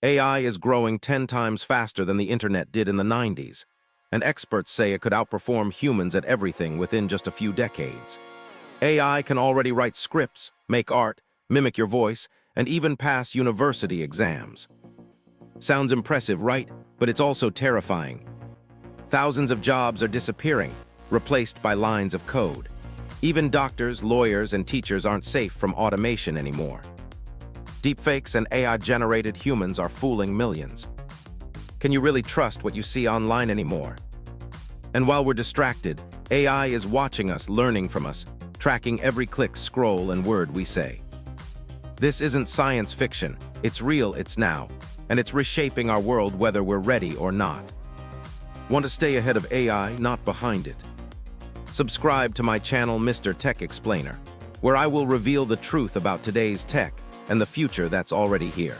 AI is growing 10 times faster than the internet did in the 90s, and experts say it could outperform humans at everything within just a few decades. AI can already write scripts, make art, mimic your voice, and even pass university exams. Sounds impressive, right? But it's also terrifying. Thousands of jobs are disappearing, replaced by lines of code. Even doctors, lawyers, and teachers aren't safe from automation anymore. Deepfakes and AI-generated humans are fooling millions. Can you really trust what you see online anymore? And while we're distracted, AI is watching us, learning from us, tracking every click, scroll, and word we say. This isn't science fiction. It's real, it's now, and it's reshaping our world whether we're ready or not. Want to stay ahead of AI, not behind it? Subscribe to my channel, Mr. Tech Explainer, where I will reveal the truth about today's tech and the future that's already here.